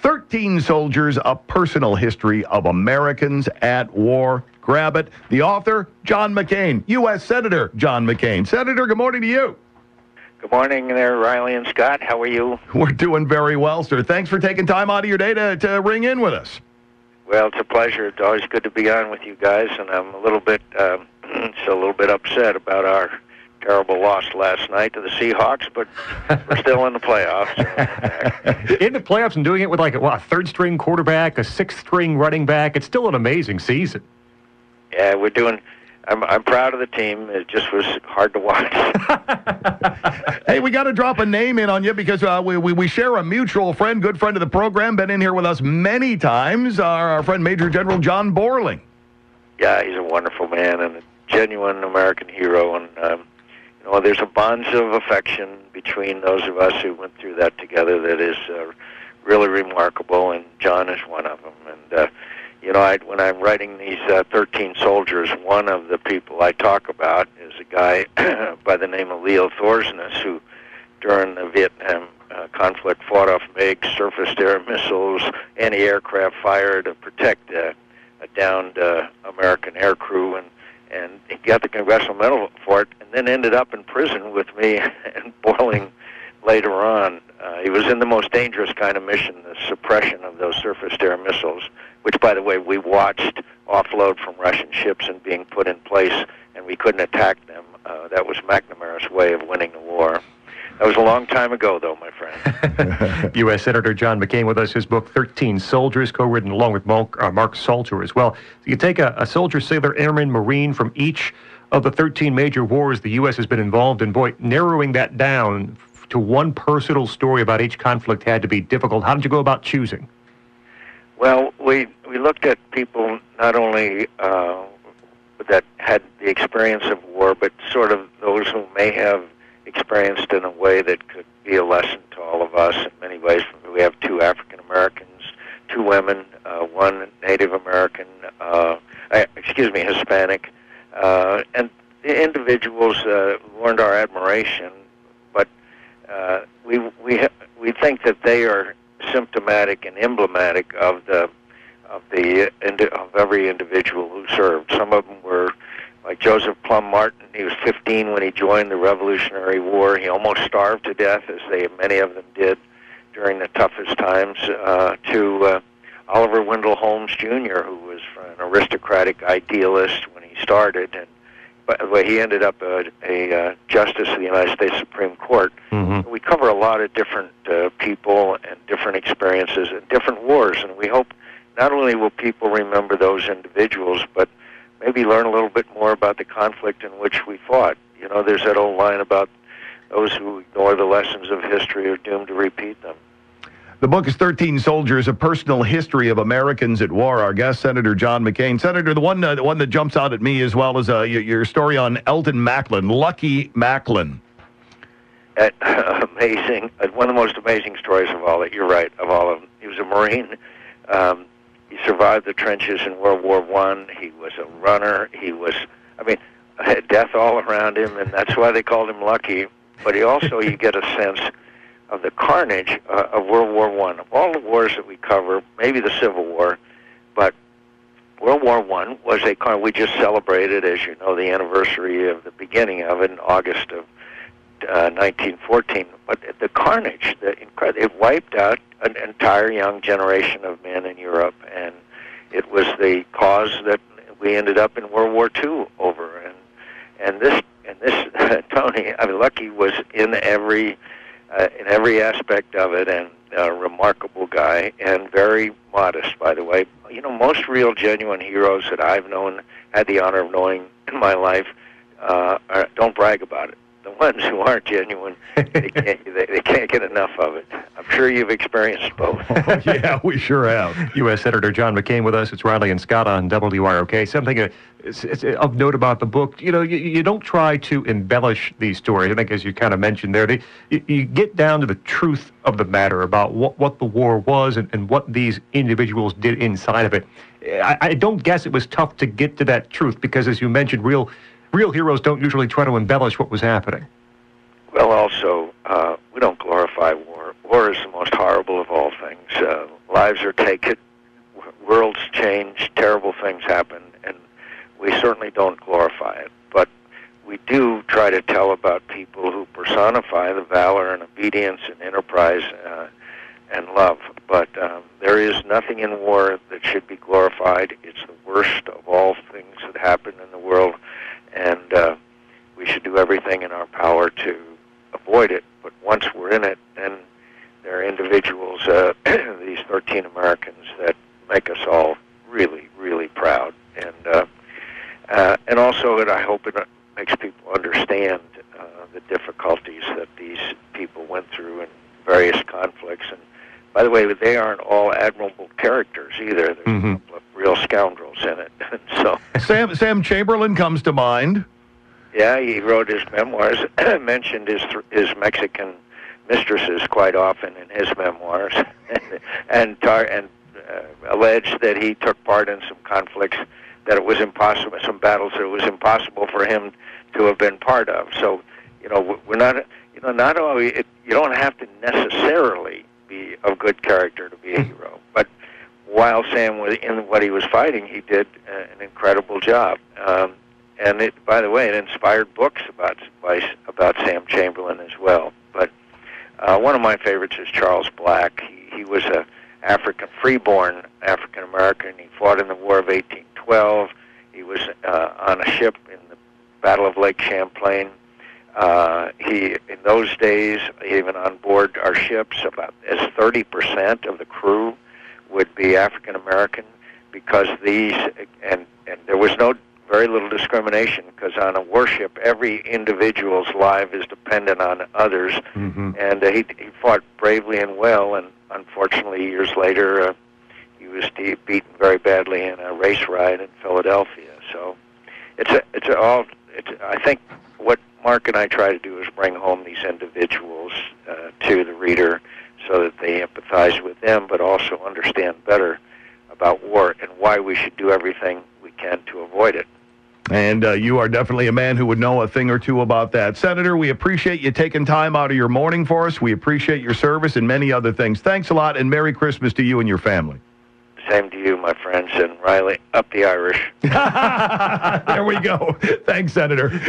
13 Soldiers, A Personal History of Americans at War. Grab it. The author, John McCain, U.S. Senator John McCain. Senator, good morning to you. Good morning there, Riley and Scott. How are you? We're doing very well, sir. Thanks for taking time out of your day to ring in with us. Well, it's a pleasure. It's always good to be on with you guys, and I'm a little bit upset about our terrible loss last night to the Seahawks, but we're still in the playoffs. In the playoffs and doing it with a third-string quarterback, a sixth-string running back. It's still an amazing season. Yeah, we're doing. I'm proud of the team. It just was hard to watch. Hey, we got to drop a name in on you because we share a mutual friend, good friend of the program, been in here with us many times, our friend Major General John Borling. Yeah, he's a wonderful man and a genuine American hero, and there's a bond of affection between those of us who went through that together that is really remarkable, and John is one of them. And when I'm writing these 13 Soldiers, one of the people I talk about is a guy by the name of Leo Thorsness, who during the Vietnam conflict fought off MiG surface-to-air missiles, anti-aircraft fire to protect a downed American aircrew, and he got the Congressional Medal for it, and then ended up in prison with me and Borling later on. He was in the most dangerous kind of mission, the suppression of those surface-to-air missiles, which, by the way, we watched offload from Russian ships and being put in place, and we couldn't attack them. That was McNamara's way of winning the war. That was a long time ago, though, my friend. U.S. Senator John McCain with us. His book, 13 Soldiers, co-written along with Mark Salter as well. So you take a soldier, sailor, airman, Marine from each of the 13 major wars the U.S. has been involved in. Boy, narrowing that down to one personal story about each conflict had to be difficult. How did you go about choosing? Well, we looked at people not only that had the experience of war, but sort of those who may have experienced in a way that could be a lesson to all of us in many ways. We have 2 African Americans, 2 women, 1 Native American, Hispanic, and the individuals earned our admiration. But we think that they are symptomatic and emblematic of every individual who served. Some of them were like Joseph Plum Martin. He was 15 when he joined the Revolutionary War. He almost starved to death, as many of them did during the toughest times, to Oliver Wendell Holmes Jr., who was an aristocratic idealist when he started. And by the way, he ended up a justice of the United States Supreme Court. Mm-hmm. We cover a lot of different people and different experiences and different wars, and we hope not only will people remember those individuals, but maybe learn a little bit more about the conflict in which we fought. There's that old line about those who ignore the lessons of history are doomed to repeat them. The book is 13 Soldiers, A Personal History of Americans at War. Our guest, Senator John McCain. Senator, the one that jumps out at me as well is your story on Elton Macklin, Lucky Macklin. Amazing. One of the most amazing stories of all. You're right, of all of them. He was a Marine. He survived the trenches in World War I. He was a runner. Had death all around him, and that's why they called him Lucky. But you get a sense of the carnage of World War I. Of all the wars that we cover, maybe the Civil War, but World War I was we just celebrated, as you know, the anniversary of the beginning of it in August of 1914. But the carnage, it wiped out an entire young generation of men in Europe, and it was the cause that we ended up in World War II over. And this Tony, Lucky was in every aspect of it, and a remarkable guy, and very modest, by the way. Most real, genuine heroes that I've known, had the honor of knowing in my life, don't brag about it. The ones who aren't genuine, they can't get enough of it. I'm sure you've experienced both. Yeah, we sure have. U.S. Senator John McCain with us. It's Riley and Scot on WROK. Something of note about the book, you don't try to embellish these stories. I think, as you kind of mentioned there, you get down to the truth of the matter about what the war was and what these individuals did inside of it. I don't guess it was tough to get to that truth because, as you mentioned, real heroes don't usually try to embellish what was happening. Well, also, we don't glorify war. War is the most horrible of all things. lives are taken, worlds change, terrible things happen, and we certainly don't glorify it. But we do try to tell about people who personify the valor and obedience and enterprise and love. But there is nothing in war that should be glorified. It's the worst of all things that happen in the world, and we should do everything in our power to avoid it. But once we're in it, then there are individuals, these 13 Americans, that make us all really, really proud. And also, I hope it makes people understand the difficulties that these people went through in various conflicts. And by the way, they aren't all admirable characters either. There's a couple of real scoundrels in it. So Sam Chamberlain comes to mind. Yeah, he wrote his memoirs, mentioned his Mexican mistresses quite often in his memoirs, and alleged that he took part in some conflicts that it was impossible, some battles that it was impossible for him to have been part of. So, we're not, not only, you don't have to necessarily be of good character to be a hero, but while Sam was in what he was fighting, he did an incredible job. And it, by the way, it inspired books about Sam Chamberlain as well. But one of my favorites is Charles Black. He was a freeborn African American. He fought in the War of 1812. He was on a ship in the Battle of Lake Champlain. In those days, even on board our ships, about 30% of the crew would be African American, because and there was very little discrimination, because on a warship, every individual's life is dependent on others. And he fought bravely and well, and unfortunately, years later, he was beaten very badly in a race ride in Philadelphia. So I think what Mark and I try to do is bring home these individuals to the reader so that they empathize with them, but also understand better about war and why we should do everything we can to avoid it. And you are definitely a man who would know a thing or two about that. Senator, we appreciate you taking time out of your morning for us. We appreciate your service and many other things. Thanks a lot, and Merry Christmas to you and your family. Same to you, my friends, and Riley, up the Irish. There we go. Thanks, Senator.